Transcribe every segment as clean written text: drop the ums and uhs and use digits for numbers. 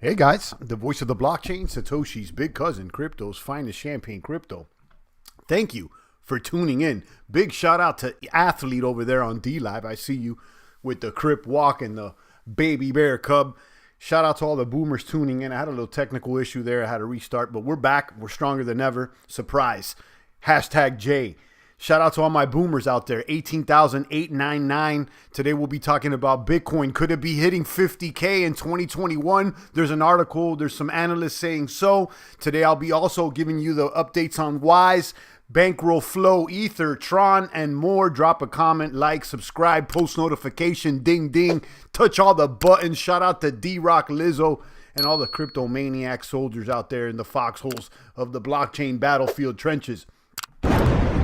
Hey guys, the voice of the blockchain, Satoshi's big cousin, crypto's finest champagne crypto. Thank you for tuning in. Big shout out to Athlete over there on D Live. I see you with the Crip Walk and the Baby Bear Cub. Shout out to all the boomers tuning in. I had a little technical issue there. I had to restart, but we're back. We're stronger than ever. Surprise. Hashtag J. Shout out to all my boomers out there, 18,899. Today we'll be talking about Bitcoin. Could it be hitting 50K in 2021? There's an article, there's some analysts saying so. Today I'll be also giving you the updates on Wise, Bankroll, Flow, Ether, Tron, and more. Drop a comment, like, subscribe, post notification, ding, ding. Touch all the buttons. Shout out to D-Rock, Lizzo, and all the crypto maniac soldiers out there in the foxholes of the blockchain battlefield trenches.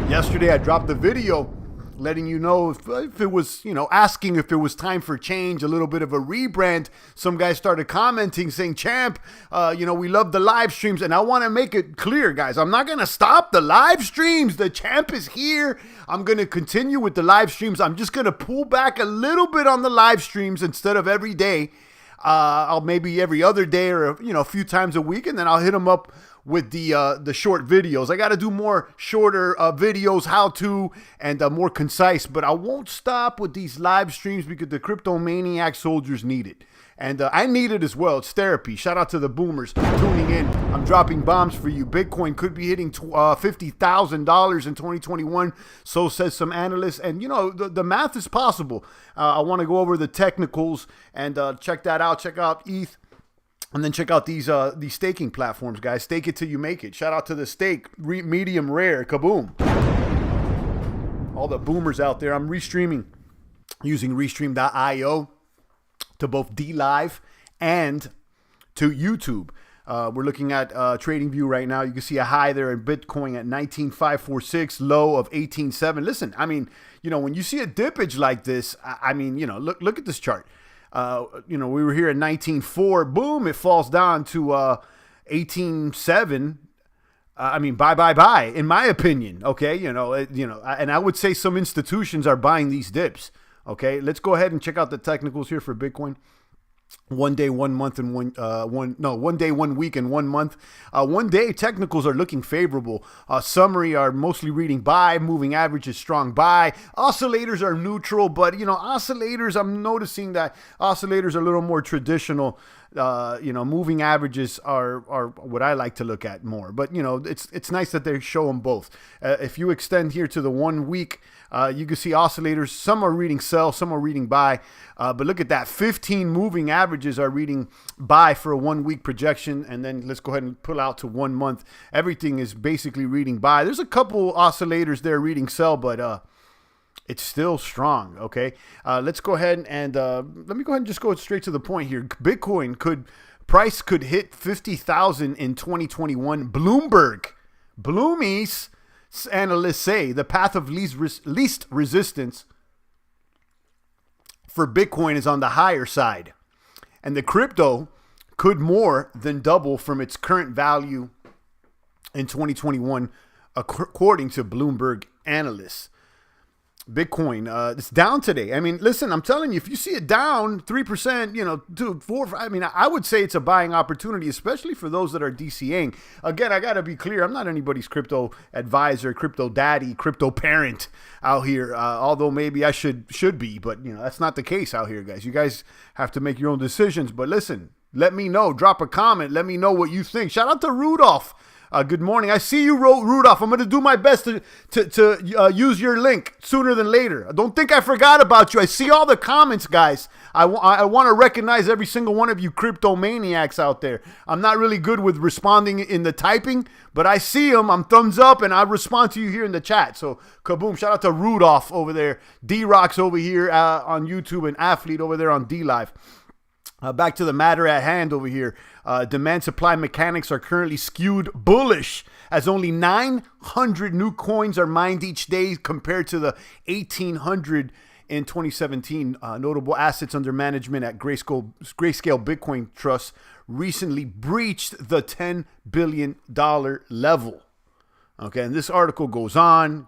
Yesterday, I dropped the video letting you know if it was, asking if it was time for change, a little bit of a rebrand. Some guys started commenting saying, Champ, we love the live streams. And I want to make it clear, guys, I'm not going to stop the live streams. The Champ is here. I'm going to continue with the live streams. I'm just going to pull back a little bit on the live streams instead of every day. I'll maybe every other day or, a few times a week, and then I'll hit them up with the short videos. I got to do more shorter videos, how to, and more concise, but I won't stop with these live streams because the crypto maniac soldiers need it. And I need it as well. It's therapy. Shout out to the boomers tuning in. I'm dropping bombs for you. Bitcoin could be hitting $50,000 in 2021. So says some analysts. And, the math is possible. I want to go over the technicals and check that out. Check out ETH. And then check out these staking platforms, guys. Stake it till you make it. Shout out to the stake, medium rare, kaboom. All the boomers out there. I'm restreaming using restream.io to both DLive and to YouTube. We're looking at TradingView right now. You can see a high there in Bitcoin at 19,546, low of 18,700. Listen, when you see a dippage like this, look at this chart. We were here at 19.4, boom, it falls down to 18.7. Bye, in my opinion. Okay, and I would say some institutions are buying these dips. Okay, let's go ahead and check out the technicals here for Bitcoin. 1 day, 1 month, and 1 day, 1 week, and 1 month. 1 day technicals are looking favorable. Summary are mostly reading buy. Moving average is strong buy. Oscillators are neutral, but oscillators, I'm noticing that oscillators are a little more traditional. Moving averages are what I like to look at more. But it's nice that they show them both. If you extend here to the 1 week, you can see oscillators. Some are reading sell, some are reading buy. But look at that. 15 moving averages are reading buy for a 1 week projection. And then let's go ahead and pull out to 1 month. Everything is basically reading buy. There's a couple oscillators there reading sell, but it's still strong, okay? Let's go ahead and let me go ahead and just go straight to the point here. Bitcoin price could hit 50,000 in 2021. Bloomies analysts say the path of least resistance for Bitcoin is on the higher side, and the crypto could more than double from its current value in 2021, according to Bloomberg analysts. Bitcoin, it's down today. Listen, I'm telling you, if you see it down 3%, to 4%, I would say it's a buying opportunity, especially for those that are DCAing. Again, I got to be clear. I'm not anybody's crypto advisor, crypto daddy, crypto parent out here. Although maybe I should be, but that's not the case out here, guys. You guys have to make your own decisions. But listen, let me know. Drop a comment. Let me know what you think. Shout out to Rudolph. Good morning. I see you, Rudolph. I'm going to do my best to use your link sooner than later. Don't think I forgot about you. I see all the comments, guys. I want to recognize every single one of you crypto maniacs out there. I'm not really good with responding in the typing, but I see them. I'm thumbs up, and I respond to you here in the chat. So, kaboom. Shout out to Rudolph over there. D-Rock's over here on YouTube, and Athlete over there on D-Live. Back to the matter at hand over here. Demand-supply mechanics are currently skewed bullish as only 900 new coins are mined each day compared to the 1,800 in 2017. Notable assets under management at Grayscale Bitcoin Trust recently breached the $10 billion level. Okay, and this article goes on.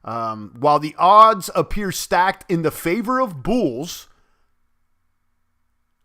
While the odds appear stacked in the favor of bulls,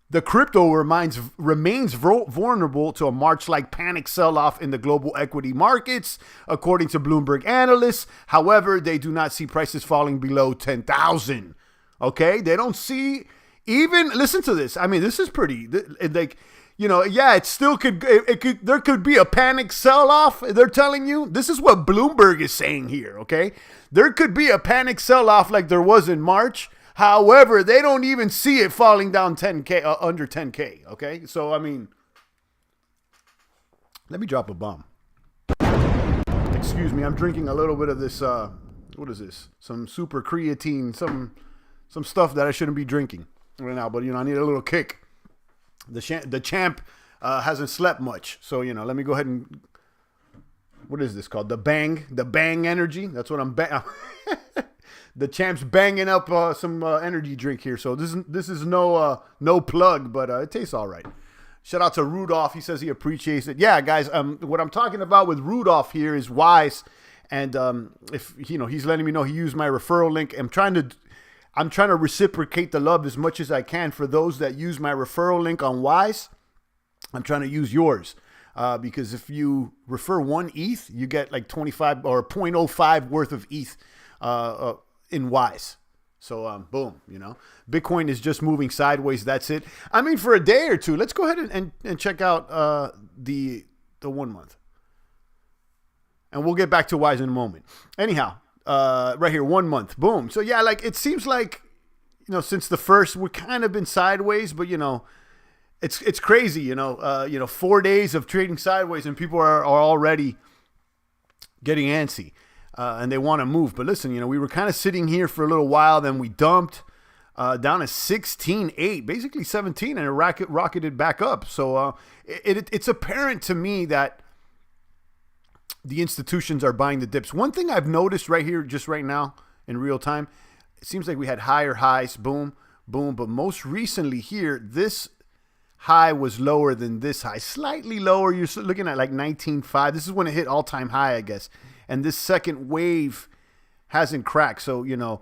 The crypto remains vulnerable to a March-like panic sell-off in the global equity markets, according to Bloomberg analysts. However, they do not see prices falling below 10,000. Okay, they don't see even. Listen to this. I mean, this is pretty. Like, you know, yeah, it still could. It could. There could be a panic sell-off. They're telling you. This is what Bloomberg is saying here. Okay, there could be a panic sell-off like there was in March. However, they don't even see it falling down 10K, under 10K, okay? So, I mean, let me drop a bomb. Excuse me, I'm drinking a little bit of this, what is this? Some super creatine, some stuff that I shouldn't be drinking right now, but, you know, I need a little kick. The champ hasn't slept much, so, you know, let me go ahead and, what is this called? The Bang energy? That's what I'm The champ's banging up some energy drink here, so this is no plug, but it tastes all right. Shout out to Rudolph. He says he appreciates it. Yeah, guys. What I'm talking about with Rudolph here is Wise, and if you know, he's letting me know he used my referral link. I'm trying to reciprocate the love as much as I can for those that use my referral link on Wise. I'm trying to use yours. Because if you refer 1 ETH, you get like 25 or 0.05 worth of ETH in Wise. So, boom, you know, Bitcoin is just moving sideways. That's it. I mean, for a day or two, let's go ahead and check out the 1 month. And we'll get back to Wise in a moment. Anyhow, right here, 1 month. Boom. So, yeah, like it seems like, you know, since the first, we've kind of been sideways, but, you know, it's crazy, you know, 4 days of trading sideways and people are already getting antsy. And they want to move. But listen, you know, we were kind of sitting here for a little while. Then we dumped down to 16.8, basically 17, and it rocketed back up. So it's apparent to me that the institutions are buying the dips. One thing I've noticed right here, just right now in real time, it seems like we had higher highs, boom, boom. But most recently here, this high was lower than this high, slightly lower. You're looking at like 19.5. This is when it hit all-time high, I guess. And this second wave hasn't cracked. So, you know,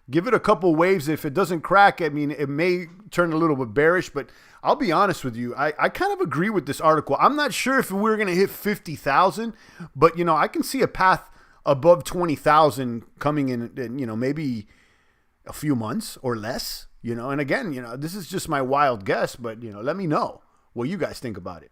give it a couple waves. If it doesn't crack, I mean, it may turn a little bit bearish. But I'll be honest with you. I kind of agree with this article. I'm not sure if we're going to hit 50,000. But, you know, I can see a path above 20,000 coming in, you know, maybe a few months or less. You know, and again, you know, this is just my wild guess. But, you know, let me know what you guys think about it.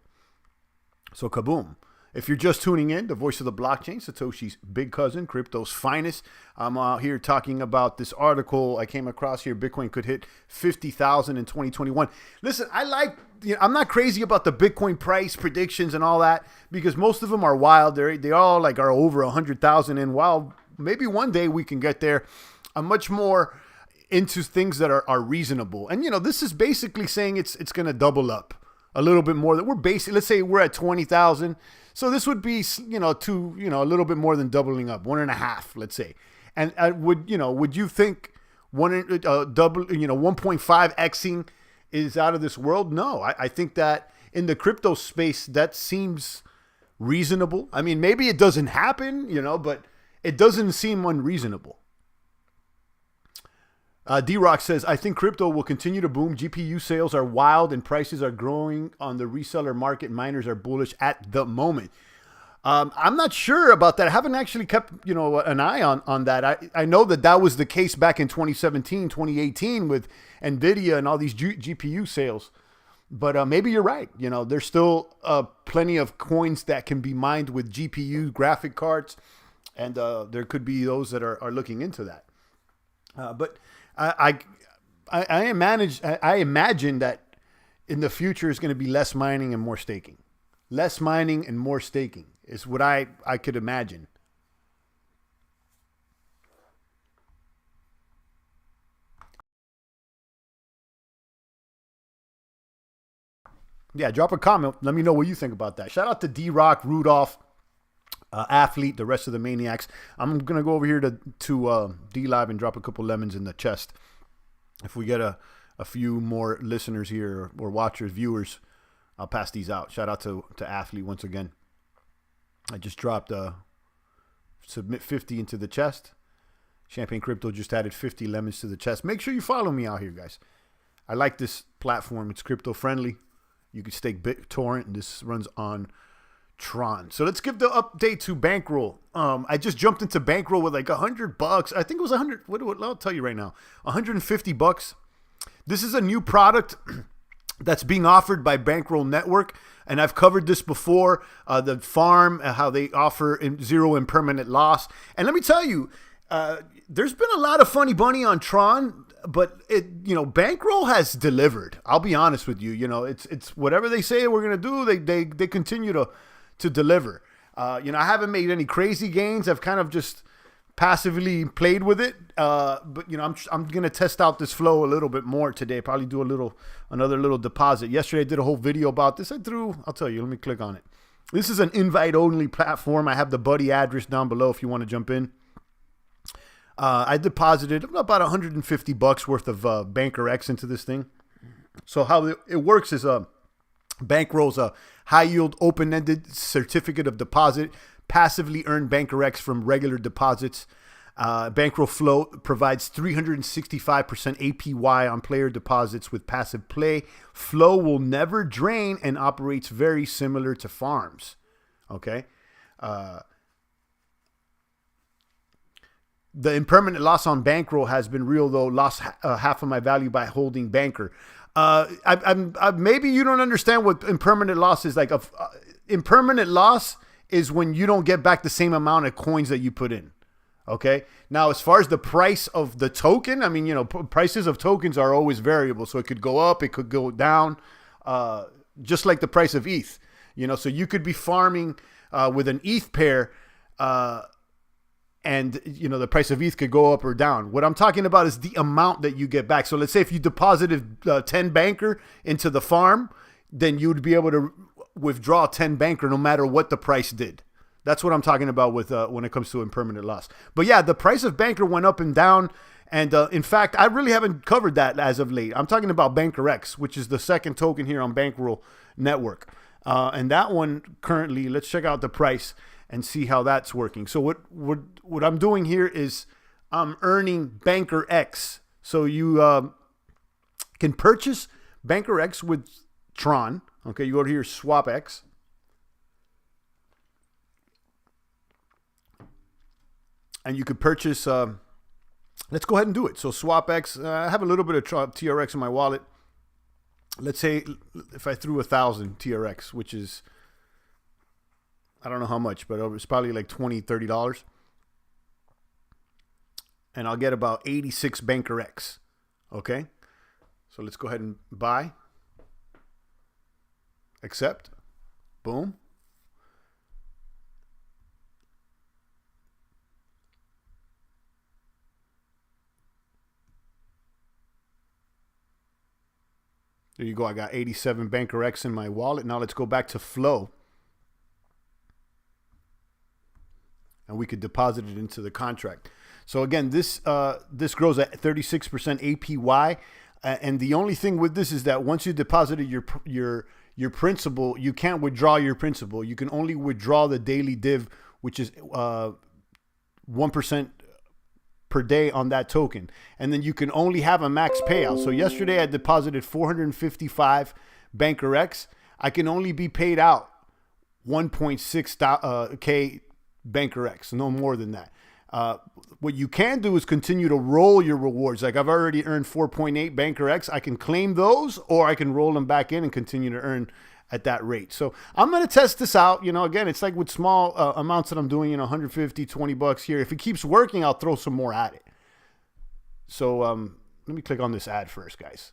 So, kaboom. If you're just tuning in, the voice of the blockchain, Satoshi's big cousin, crypto's finest. I'm out here talking about this article I came across here. Bitcoin could hit 50,000 in 2021. Listen, I'm not crazy about the Bitcoin price predictions and all that because most of them are wild. They all like are over 100,000. And while maybe one day we can get there, I'm much more into things that are reasonable. And, you know, this is basically saying it's going to double up a little bit more. That we're basically, let's say we're at 20,000. So this would be, you know, a little bit more than doubling up, 1.5, let's say. And would you think 1.5xing is out of this world? No, I think that in the crypto space, that seems reasonable. I mean, maybe it doesn't happen, you know, but it doesn't seem unreasonable. D-Rock says, I think crypto will continue to boom. GPU sales are wild and prices are growing on the reseller market. Miners are bullish at the moment. I'm not sure about that. I haven't actually kept, you know, an eye on that. I know that was the case back in 2017, 2018 with NVIDIA and all these GPU sales. But maybe you're right. You know, there's still plenty of coins that can be mined with GPU graphic cards. And there could be those that are looking into that. But I imagine that in the future is going to be less mining and more staking. Less mining and more staking is what I could imagine. Yeah, drop a comment. Let me know what you think about that. Shout out to D-Rock, Rudolph, Athlete, the rest of the maniacs. I'm going to go over here to D-Live and drop a couple lemons in the chest. If we get a few more listeners here or watchers, viewers, I'll pass these out. Shout out to Athlete once again. I just dropped submit 50 into the chest. Champagne Crypto just added 50 lemons to the chest. Make sure you follow me out here, guys. I like this platform. It's crypto friendly. You can stake BitTorrent, and this runs on Tron. So let's give the update to Bankroll. I just jumped into Bankroll with like $100. I think it was 100. What I'll tell you right now, $150. This is a new product that's being offered by Bankroll Network, and I've covered this before. The farm, how they offer zero impermanent loss, and let me tell you, there's been a lot of funny bunny on Tron, but Bankroll has delivered. I'll be honest with you. It's whatever they say we're gonna do. They continue to deliver. I haven't made any crazy gains. I've kind of just passively played with it. But I'm gonna test out this flow a little bit more today. Probably do another little deposit. Yesterday I did a whole video about this. I'll tell you. Let me click on it. This is an invite only platform. I have the buddy address down below if you want to jump in. I deposited about $150 worth of Banker X into this thing. So how it works is Bankroll's a high-yield, open-ended certificate of deposit, passively earned Banker X from regular deposits. Bankroll Flow provides 365% APY on player deposits with passive play. Flow will never drain and operates very similar to farms. Okay? The impermanent loss on Bankroll has been real, though. Lost half of my value by holding Banker. Maybe you don't understand what impermanent loss is. Like impermanent loss is when you don't get back the same amount of coins that you put in. Okay. Now, as far as the price of the token, I mean, prices of tokens are always variable. So it could go up, it could go down, just like the price of ETH. So you could be farming with an ETH pair, and the price of ETH could go up or down. What I'm talking about is the amount that you get back. So let's say if you deposited 10 Banker into the farm, then you would be able to withdraw 10 Banker no matter what the price did. That's what I'm talking about with when it comes to impermanent loss. But yeah, the price of Banker went up and down. And in fact, I really haven't covered that as of late. I'm talking about Banker X, which is the second token here on Bankroll Network. And that one currently, let's check out the price and see how that's working. So what I'm doing here is I'm earning Banker X. So you can purchase Banker X with Tron. Okay, you go to here, Swap X. And you could purchase, let's go ahead and do it. So Swap X, I have a little bit of TRX in my wallet. Let's say if I threw 1,000 TRX, which is, I don't know how much, but it's probably like $20, $30. And I'll get about 86 Banker X. Okay. So let's go ahead and buy. Accept. Boom. There you go. I got 87 Banker X in my wallet. Now let's go back to Flow. And we could deposit it into the contract. So again, this grows at 36% APY. And the only thing with this is that once you deposited your principal, you can't withdraw your principal. You can only withdraw the daily div, which is 1% per day on that token. And then you can only have a max payout. So yesterday I deposited 455 Banker X. I can only be paid out 1.6 K Banker X, no more than that. What you can do is continue to roll your rewards. Like I've already earned 4.8 Banker X. I can claim those, or I can roll them back in and continue to earn at that rate. So I'm going to test this out. Again, it's like with small amounts that I'm doing, 150, 20 bucks here. If it keeps working, I'll throw some more at it. So let me click on this ad first, guys,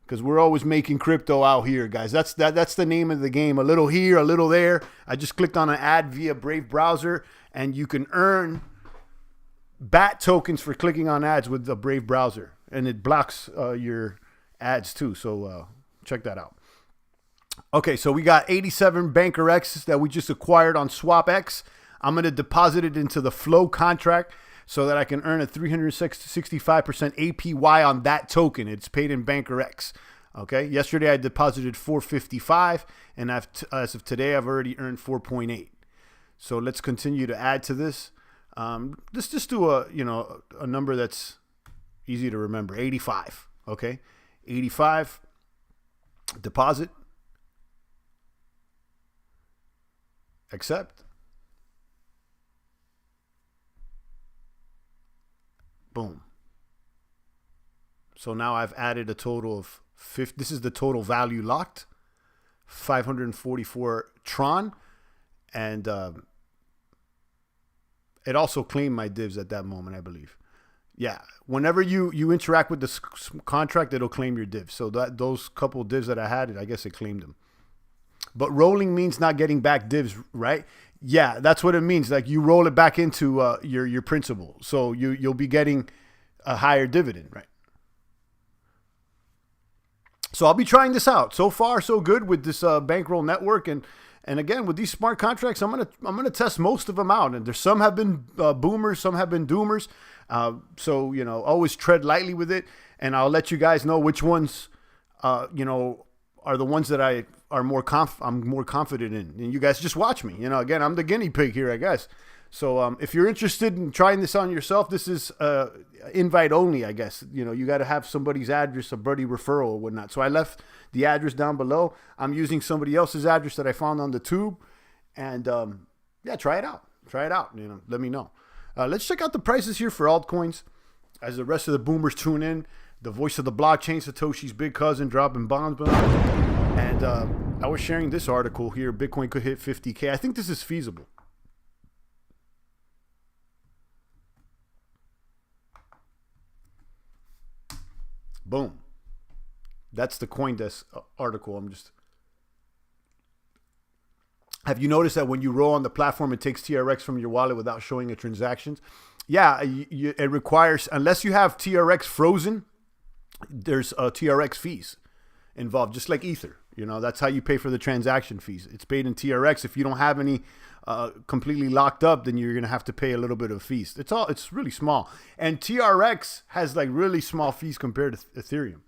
because we're always making crypto out here, guys. That's the name of the game. A little here, a little there. I just clicked on an ad via Brave browser, and you can earn BAT tokens for clicking on ads with the Brave browser, and it blocks your ads too. So check that out. Okay, so we got 87 Banker X that we just acquired on Swap X. I'm going to deposit it into the Flow contract so that I can earn a 365% APY on that token. It's paid in Banker X. Okay, yesterday I deposited 455, and as of today, I've already earned 4.8. So let's continue to add to this. Let's just do a number that's easy to remember, 85. Okay, 85. Deposit. Accept. Boom. So now I've added a total of 50. This is the total value locked. 544 Tron. And it also claimed my divs at that moment, I believe. Yeah. Whenever you interact with this contract, it'll claim your divs. So those couple divs that I had, I guess it claimed them. But rolling means not getting back divs, right? Yeah, that's what it means. Like you roll it back into your principal. So you'll be getting a higher dividend, right? So I'll be trying this out. So far, so good with this Bankroll network, and again with these smart contracts, I'm gonna test most of them out. And there's some have been boomers, some have been doomers. So always tread lightly with it, and I'll let you guys know which ones are the ones that I'm more confident in. And you guys just watch me. Again, I'm the guinea pig here, I guess. So if you're interested in trying this on yourself, this is invite only, I guess. You got to have somebody's address, a buddy referral or whatnot. So I left the address down below. I'm using somebody else's address that I found on the tube. And yeah, try it out. Try it out. Let me know. Let's check out the prices here for altcoins as the rest of the boomers tune in. The voice of the blockchain, Satoshi's big cousin, dropping bombs. And I was sharing this article here. Bitcoin could hit 50K. I think this is feasible. Boom. That's the CoinDesk article. Have you noticed that when you roll on the platform, it takes TRX from your wallet without showing a transactions? Yeah, it requires, unless you have TRX frozen, there's TRX fees involved, just like Ether. That's how you pay for the transaction fees. It's paid in TRX. If you don't have any completely locked up, then you're going to have to pay a little bit of fees. It's really small. And TRX has like really small fees compared to Ethereum.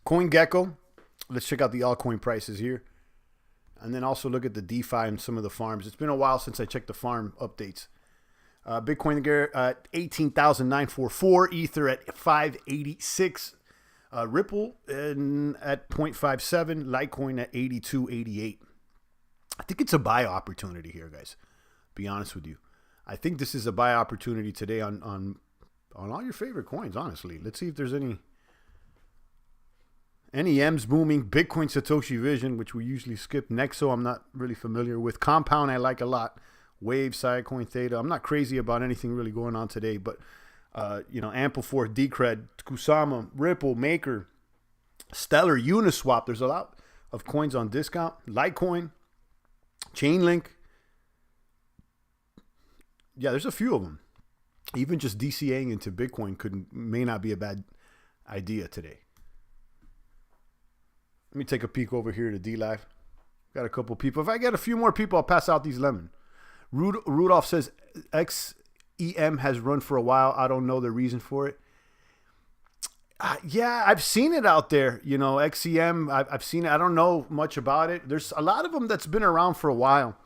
CoinGecko. Let's check out the altcoin prices here. And then also look at the DeFi and some of the farms. It's been a while since I checked the farm updates. Bitcoin at 18,944, Ether at 586, Ripple at 0.57, Litecoin at 82.88. I think it's a buy opportunity here, guys. Be honest with you. I think this is a buy opportunity today on all your favorite coins, honestly. Let's see if there's any M's booming. Bitcoin Satoshi Vision, which we usually skip. Nexo, I'm not really familiar with. Compound, I like a lot. Wave, Sidecoin, Theta. I'm not crazy about anything really going on today, but Ampleforth, Decred, Kusama, Ripple, Maker, Stellar, Uniswap. There's a lot of coins on discount. Litecoin, Chainlink. Yeah, there's a few of them. Even just DCAing into Bitcoin may not be a bad idea today. Let me take a peek over here to D-Live. Got a couple people. If I get a few more people, I'll pass out these lemon. Rudolph says XEM has run for a while. I don't know the reason for it. Yeah, I've seen it out there. XEM, I've seen it. I don't know much about it. There's a lot of them that's been around for a while.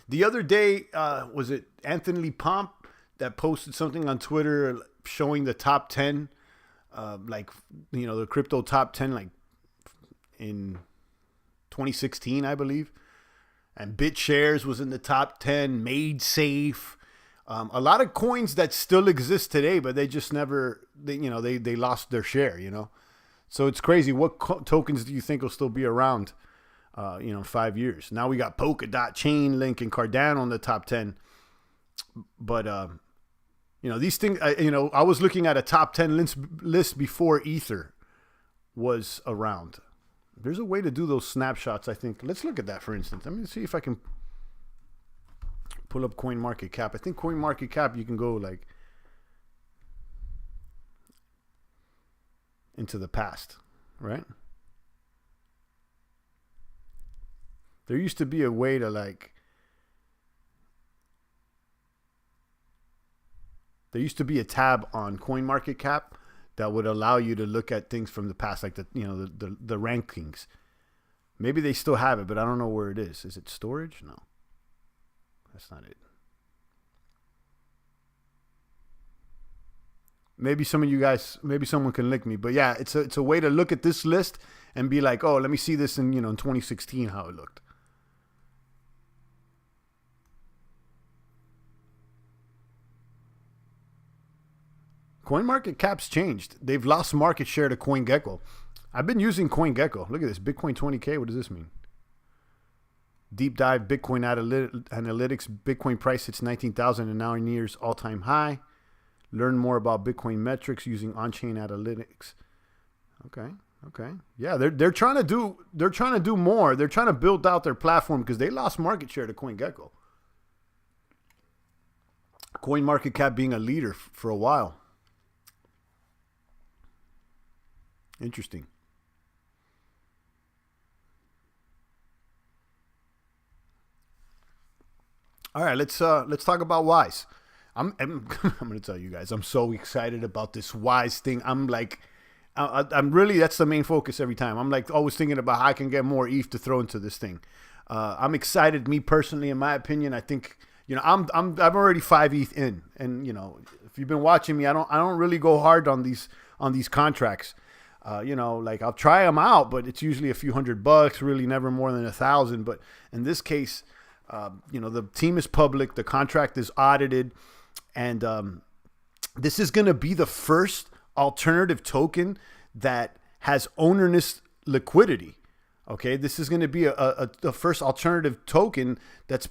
The other day, was it Anthony Pomp that posted something on Twitter showing the top 10, the crypto top 10, like in 2016, I believe. And BitShares was in the top 10, Made Safe. A lot of coins that still exist today, but they just never, they lost their share, So it's crazy. What tokens do you think will still be around, 5 years? Now we got Polkadot, Chainlink, and Cardano in the top 10. But, these things, I was looking at a top 10 list before Ether was around. There's a way to do those snapshots, I think. Let's look at that, for instance. Let me see if I can pull up CoinMarketCap. I think CoinMarketCap, you can go like into the past, right? There used to be a way to there used to be a tab on CoinMarketCap that would allow you to look at things from the past, like the rankings. Maybe they still have it, but I don't know where it is. Is it storage? No, that's not it. Maybe some of you guys, maybe someone can link me. But yeah, it's a way to look at this list and be like, oh, let me see this in, in 2016 how it looked. CoinMarketCap's changed. They've lost market share to CoinGecko. I've been using CoinGecko. Look at this, Bitcoin 20K. What does this mean? Deep dive Bitcoin analytics. Bitcoin price hits 19,000 and now nears all-time high. Learn more about Bitcoin metrics using on-chain analytics. Okay. Yeah, they're trying to do more. They're trying to build out their platform because they lost market share to CoinGecko. CoinMarketCap being a leader for a while. Interesting. All right, let's talk about Wise. I'm going to tell you guys, I'm so excited about this Wise thing. I'm like, I'm really, that's the main focus every time. I'm like always thinking about how I can get more ETH to throw into this thing. I'm excited, me personally, in my opinion. I think, I'm already 5 ETH in, and if you've been watching me, I don't really go hard on these contracts. Like I'll try them out, but it's usually a few $100, really never more than 1,000. But in this case, the team is public, the contract is audited, and this is going to be the first alternative token that has ownerless liquidity. Okay, this is going to be the first alternative token that's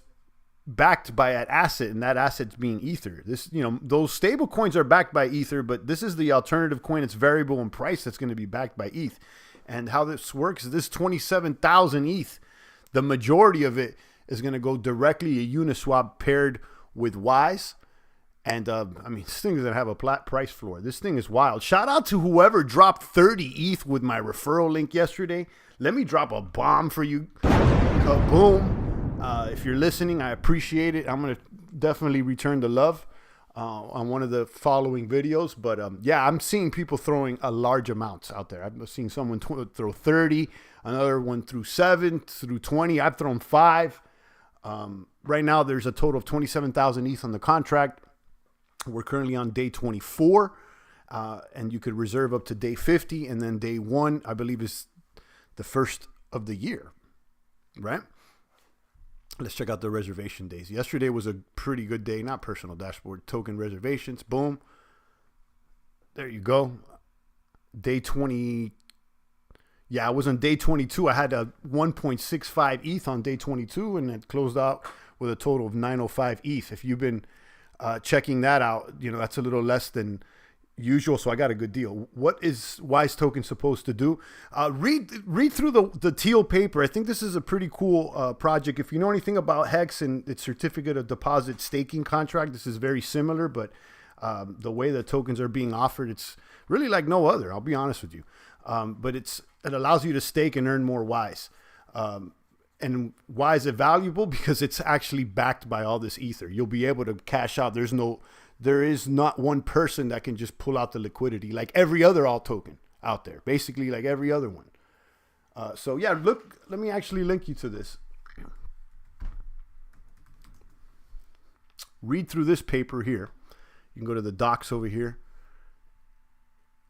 backed by an asset, and that asset's being Ether. This, those stable coins are backed by Ether, but this is the alternative coin. It's variable in price that's going to be backed by ETH. And how this works is this 27,000 ETH, the majority of it is going to go directly a Uniswap paired with Wise. And this thing is going to have a flat price floor. This thing is wild. Shout out to whoever dropped 30 ETH with my referral link yesterday. Let me drop a bomb for you. Boom. If you're listening, I appreciate it. I'm going to definitely return the love on one of the following videos. But yeah, I'm seeing people throwing a large amounts out there. I'm seeing someone throw 30, another one through 7, through 20. I've thrown 5. Right now, there's a total of 27,000 ETH on the contract. We're currently on day 24, and you could reserve up to day 50, and then day 1, I believe, is the first of the year, right? Let's check out the reservation days. Yesterday was a pretty good day, not personal dashboard, token reservations. Boom. There you go. Day 20. Yeah, I was on day 22. I had a 1.65 ETH on day 22, and it closed out with a total of 905 ETH. If you've been checking that out, that's a little less than usual, so I got a good deal. What is Wise Token supposed to do? Read through the teal paper. I think this is a pretty cool project. If you know anything about Hex and its certificate of deposit staking contract, this is very similar, but the way the tokens are being offered, it's really like no other. I'll be honest with you. But it allows you to stake and earn more Wise. And why is it valuable? Because it's actually backed by all this Ether. You'll be able to cash out. There is not one person that can just pull out the liquidity like every other alt token out there. Basically, like every other one. So yeah, look. Let me actually link you to this. Read through this paper here. You can go to the docs over here,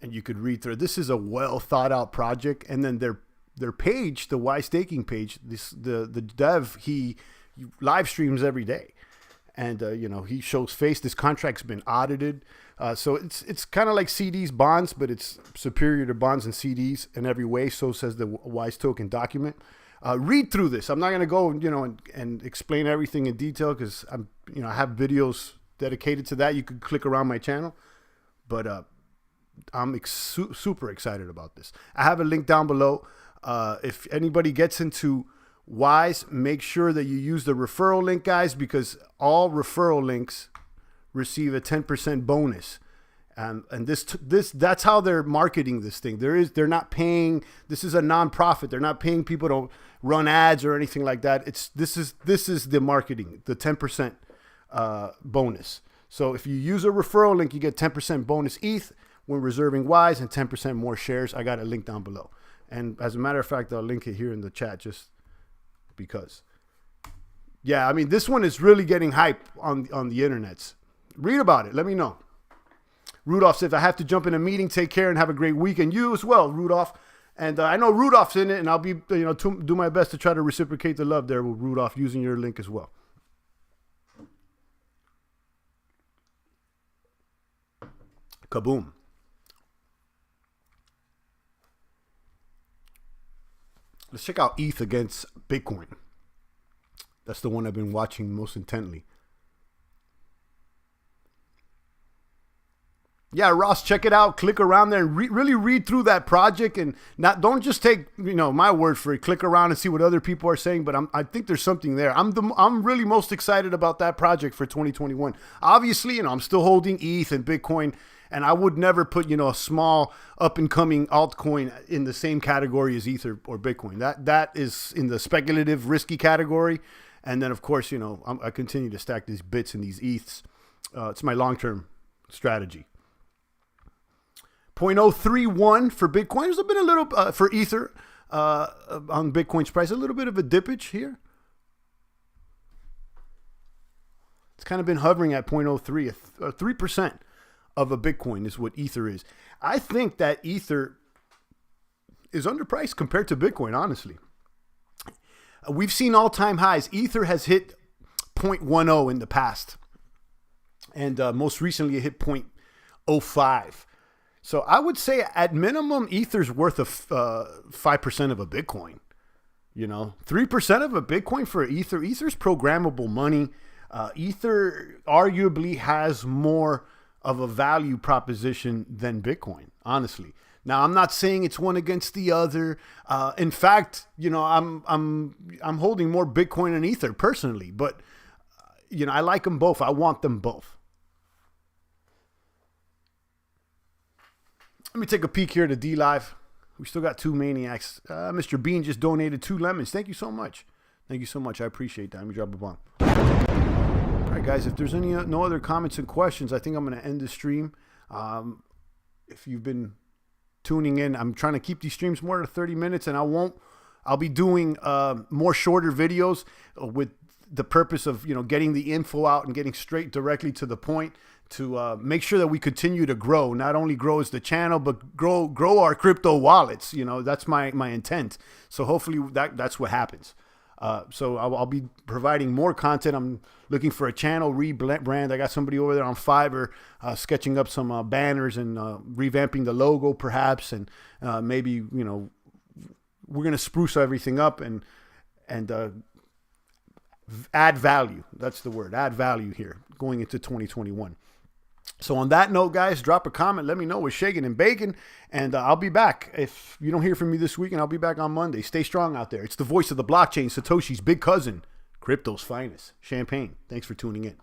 and you could read through. This is a well thought out project, and then their page, the Wise staking page, the dev, he live streams every day, and he shows face. This contract's been audited, so it's kind of like CDs, bonds, but it's superior to bonds and CDs in every way. So says the Wise token document. Read through this. I'm not gonna go and explain everything in detail because I have videos dedicated to that. You could click around my channel, but I'm super excited about this. I have a link down below. If anybody gets into Wise, make sure that you use the referral link, guys, because all referral links receive a 10% bonus. And that's how they're marketing this thing. They're not paying. This is a nonprofit. They're not paying people to run ads or anything like that. This is the marketing, the 10% bonus. So if you use a referral link, you get 10% bonus ETH when reserving Wise and 10% more shares. I got a link down below. And as a matter of fact, I'll link it here in the chat just because. Yeah, this one is really getting hype on the internets. Read about it. Let me know. Rudolph says, I have to jump in a meeting. Take care and have a great weekend. You as well, Rudolph. And I know Rudolph's in it, and I'll be, do my best to try to reciprocate the love there with Rudolph using your link as well. Kaboom. Let's check out ETH against Bitcoin. That's the one I've been watching most intently. Yeah, Ross, check it out. Click around there and really read through that project, and don't just take my word for it. Click around and see what other people are saying. But I think there's something there. I'm really most excited about that project for 2021. Obviously, I'm still holding ETH and Bitcoin, and I would never put a small up and coming altcoin in the same category as Ether or Bitcoin. That is in the speculative, risky category. And then of course I continue to stack these bits and these ETHs. It's my long-term strategy. 0.031 for Bitcoin. There's been a little for Ether on Bitcoin's price, a little bit of a dippage here. It's kind of been hovering at 0.03, 3% of a Bitcoin is what Ether is. I think that Ether is underpriced compared to Bitcoin, honestly. We've seen all-time highs. Ether has hit 0.10 in the past, and most recently it hit 0.05. So I would say at minimum, Ether's worth of 5% of a Bitcoin. 3% of a Bitcoin for Ether. Ether's programmable money. Ether arguably has more of a value proposition than Bitcoin, honestly. Now, I'm not saying it's one against the other. In fact, I'm holding more Bitcoin than Ether personally, but I like them both. I want them both. Let me take a peek here to D-Live. We still got 2 maniacs. Mr. Bean just donated 2 lemons. Thank you so much. Thank you so much. I appreciate that. Let me drop a bomb. All right, guys, if there's no other comments and questions, I think I'm going to end the stream. If you've been tuning in, I'm trying to keep these streams more than 30 minutes, and I'll be doing more shorter videos with the purpose of, getting the info out and getting straight directly to the point, to make sure that we continue to grow, not only grow as the channel, but grow our crypto wallets. That's my intent. So hopefully that's what happens. So I'll be providing more content. I'm looking for a channel rebrand. I got somebody over there on Fiverr sketching up some banners and revamping the logo perhaps. And maybe, we're going to spruce everything up and add value. That's the word, add value here going into 2021. So on that note, guys, drop a comment. Let me know what's shaking and baking, and I'll be back. If you don't hear from me this week, and I'll be back on Monday. Stay strong out there. It's the voice of the blockchain, Satoshi's big cousin, crypto's finest, Champagne. Thanks for tuning in.